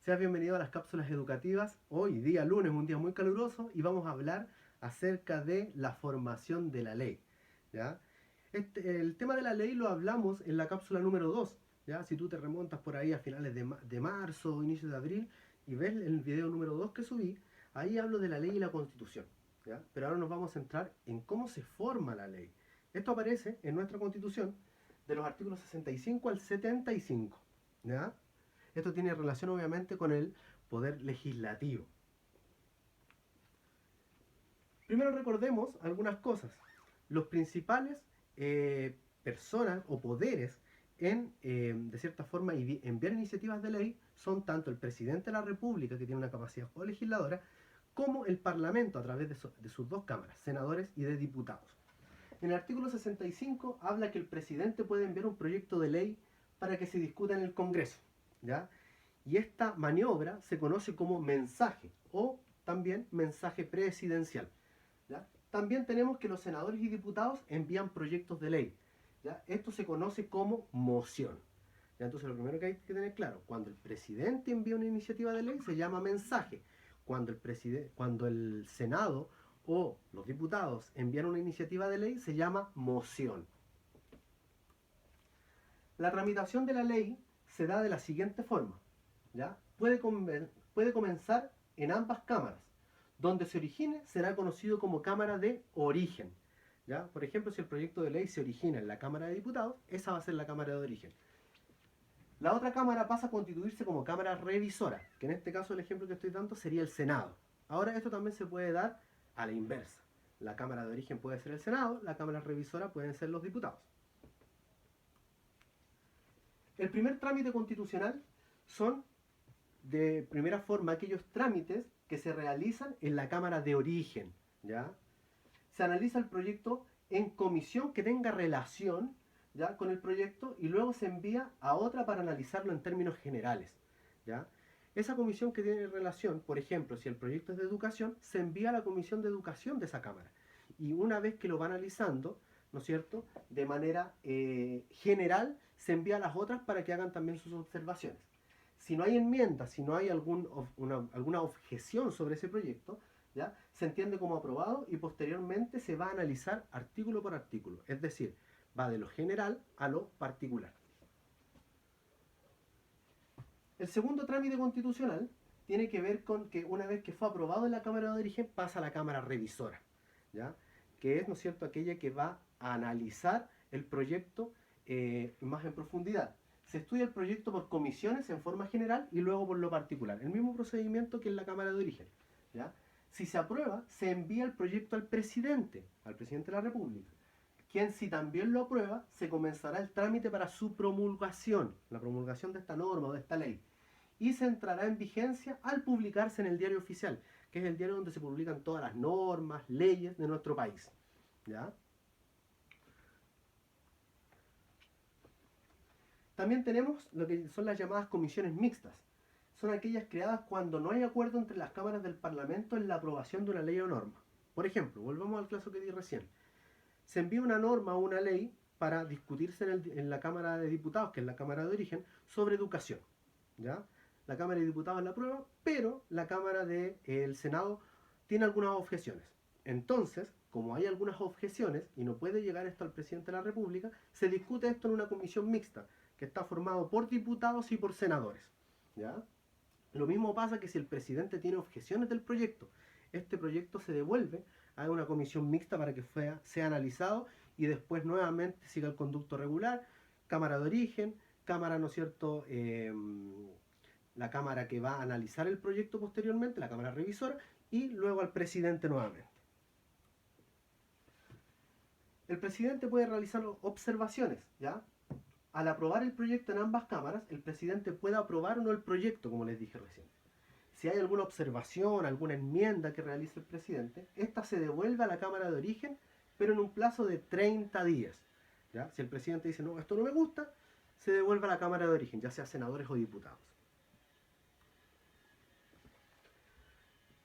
Seas bienvenido a las cápsulas educativas. Hoy, día lunes, un día muy caluroso, y vamos a hablar acerca de la formación de la ley. ¿Ya? El tema de la ley lo hablamos en la cápsula número 2. ¿Ya? Si tú te remontas por ahí a finales de marzo, inicios de abril, y ves el video número 2 que subí, ahí hablo de la ley y la constitución. ¿Ya? Pero ahora nos vamos a centrar en cómo se forma la ley. Esto aparece en nuestra constitución de los artículos 65 al 75. ¿Ya? Esto tiene relación obviamente con el poder legislativo. Primero recordemos algunas cosas. Los principales personas o poderes en, de cierta forma, enviar iniciativas de ley son tanto el presidente de la República, que tiene una capacidad legisladora, como el Parlamento a través de sus dos cámaras, senadores y de diputados. En el artículo 65 habla que el presidente puede enviar un proyecto de ley para que se discuta en el Congreso, ¿ya? Y esta maniobra se conoce como mensaje o también mensaje presidencial. ¿Ya? También tenemos que los senadores y diputados envían proyectos de ley. ¿Ya? Esto se conoce como moción. ¿Ya? Entonces lo primero que hay que tener claro, cuando el presidente envía una iniciativa de ley se llama mensaje. Cuando el Senado o los diputados envían una iniciativa de ley se llama moción. La tramitación de la ley se da de la siguiente forma. ¿Ya? Puede comenzar en ambas cámaras. Donde se origine será conocido como cámara de origen. ¿Ya? Por ejemplo, si el proyecto de ley se origina en la Cámara de Diputados, esa va a ser la cámara de origen. La otra cámara pasa a constituirse como cámara revisora, que en este caso el ejemplo que estoy dando sería el Senado. Ahora esto también se puede dar a la inversa. La cámara de origen puede ser el Senado, la cámara revisora pueden ser los diputados. El primer trámite constitucional son de primera forma aquellos trámites que se realizan en la cámara de origen. ¿Ya? Se analiza el proyecto en comisión que tenga relación, ¿ya?, con el proyecto, y luego se envía a otra para analizarlo en términos generales. ¿Ya? Esa comisión que tiene relación, por ejemplo, si el proyecto es de educación, se envía a la comisión de educación de esa cámara. Y una vez que lo va analizando, ¿no es cierto?, de manera general, se envía a las otras para que hagan también sus observaciones. Si no hay enmiendas, si no hay alguna objeción sobre ese proyecto, ¿ya?, se entiende como aprobado y posteriormente se va a analizar artículo por artículo. Es decir, va de lo general a lo particular. El segundo trámite constitucional tiene que ver con que una vez que fue aprobado en la Cámara de Origen pasa a la Cámara Revisora, ¿ya?, que es, ¿no es cierto?, aquella que va a analizar el proyecto más en profundidad. Se estudia el proyecto por comisiones en forma general y luego por lo particular. El mismo procedimiento que en la Cámara de Origen. ¿Ya? Si se aprueba, se envía el proyecto al presidente de la República, quien, si también lo aprueba, se comenzará el trámite para su promulgación, la promulgación de esta norma o de esta ley, y se entrará en vigencia al publicarse en el Diario Oficial, que es el diario donde se publican todas las normas, leyes de nuestro país. ¿Ya? También tenemos lo que son las llamadas comisiones mixtas. Son aquellas creadas cuando no hay acuerdo entre las cámaras del Parlamento en la aprobación de una ley o norma. Por ejemplo, volvamos al caso que di recién. Se envía una norma o una ley para discutirse en la Cámara de Diputados, que es la Cámara de Origen, sobre educación. ¿Ya? La Cámara de Diputados la aprueba, pero la Cámara del Senado tiene algunas objeciones. Entonces, como hay algunas objeciones y no puede llegar esto al presidente de la República, se discute esto en una comisión mixta, que está formado por diputados y por senadores. ¿Ya? Lo mismo pasa que si el presidente tiene objeciones del proyecto, este proyecto se devuelve a una comisión mixta para que sea analizado y después nuevamente siga el conducto regular, Cámara de Origen, Cámara, ¿no es cierto?, la Cámara que va a analizar el proyecto posteriormente, la Cámara Revisora, y luego al presidente nuevamente. El presidente puede realizar observaciones, ¿ya? Al aprobar el proyecto en ambas cámaras, el presidente puede aprobar o no el proyecto, como les dije recién. Si hay alguna observación, alguna enmienda que realice el presidente, esta se devuelve a la Cámara de Origen, pero en un plazo de 30 días. ¿Ya? Si el presidente dice, no, esto no me gusta, se devuelve a la Cámara de Origen, ya sea senadores o diputados.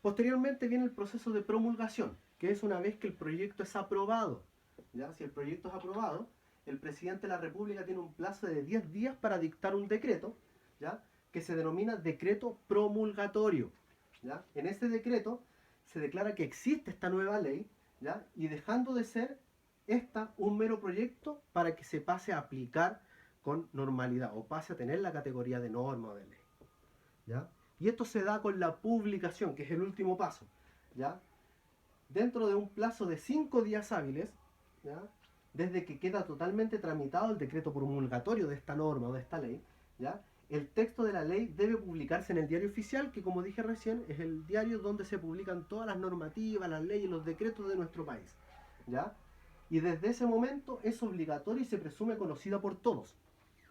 Posteriormente viene el proceso de promulgación, que es una vez que el proyecto es aprobado. ¿Ya? Si el proyecto es aprobado, el presidente de la República tiene un plazo de 10 días para dictar un decreto, ¿ya?, que se denomina decreto promulgatorio. ¿Ya? En este decreto se declara que existe esta nueva ley, ¿ya? Y dejando de ser esta un mero proyecto para que se pase a aplicar con normalidad o pase a tener la categoría de norma o de ley. ¿Ya? Y esto se da con la publicación, que es el último paso. ¿Ya? Dentro de un plazo de 5 días hábiles, ¿ya? Desde que queda totalmente tramitado el decreto promulgatorio de esta norma o de esta ley, ¿ya? El texto de la ley debe publicarse en el diario oficial, que como dije recién, es el diario donde se publican todas las normativas, las leyes, los decretos de nuestro país. ¿Ya? Y desde ese momento es obligatorio y se presume conocida por todos.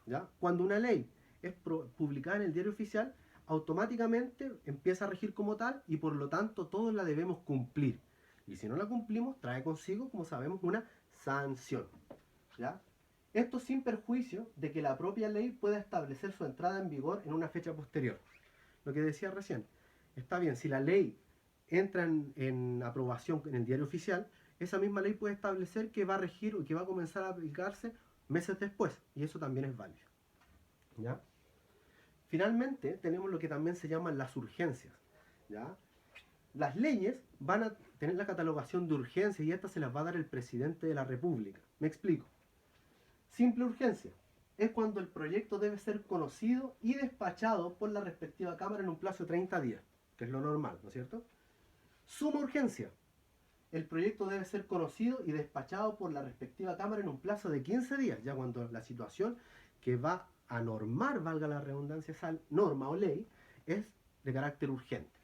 ¿Ya? Cuando una ley es publicada en el diario oficial, automáticamente empieza a regir como tal y por lo tanto todos la debemos cumplir. Y si no la cumplimos, trae consigo, como sabemos, una sanción. ¿Ya? Esto sin perjuicio de que la propia ley pueda establecer su entrada en vigor en una fecha posterior. Lo que decía recién, está bien, si la ley entra en aprobación en el diario oficial, esa misma ley puede establecer que va a regir o que va a comenzar a aplicarse meses después, y eso también es válido. ¿Ya? Finalmente, tenemos lo que también se llaman las urgencias. ¿Ya? Las leyes van a tener la catalogación de urgencia y esta se las va a dar el presidente de la República. Me explico. Simple urgencia es cuando el proyecto debe ser conocido y despachado por la respectiva Cámara en un plazo de 30 días, que es lo normal, ¿no es cierto? Suma urgencia. El proyecto debe ser conocido y despachado por la respectiva Cámara en un plazo de 15 días, ya cuando la situación que va a normar, valga la redundancia, esa norma o ley, es de carácter urgente.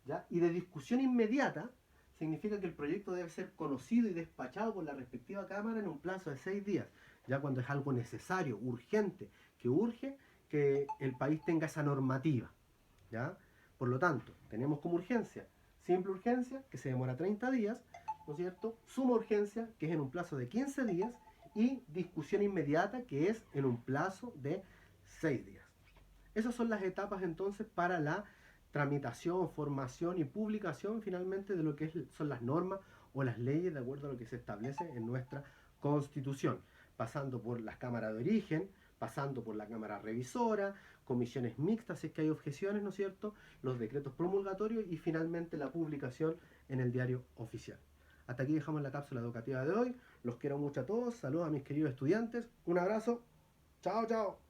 ¿Ya? Y de discusión inmediata significa que el proyecto debe ser conocido y despachado por la respectiva Cámara en un plazo de 6 días, ya cuando es algo necesario, urgente, que urge que el país tenga esa normativa. ¿Ya? Por lo tanto, tenemos como urgencia, simple urgencia, que se demora 30 días, ¿no es cierto? Suma urgencia, que es en un plazo de 15 días, y discusión inmediata, que es en un plazo de 6 días. Esas son las etapas entonces para la tramitación, formación y publicación finalmente de lo que son las normas o las leyes de acuerdo a lo que se establece en nuestra Constitución, pasando por las cámaras de origen, pasando por la cámara revisora, comisiones mixtas si es que hay objeciones, ¿no es cierto?, los decretos promulgatorios y finalmente la publicación en el diario oficial. Hasta aquí dejamos la cápsula educativa de hoy. Los quiero mucho a todos. Saludos a mis queridos estudiantes. Un abrazo. Chao, chao.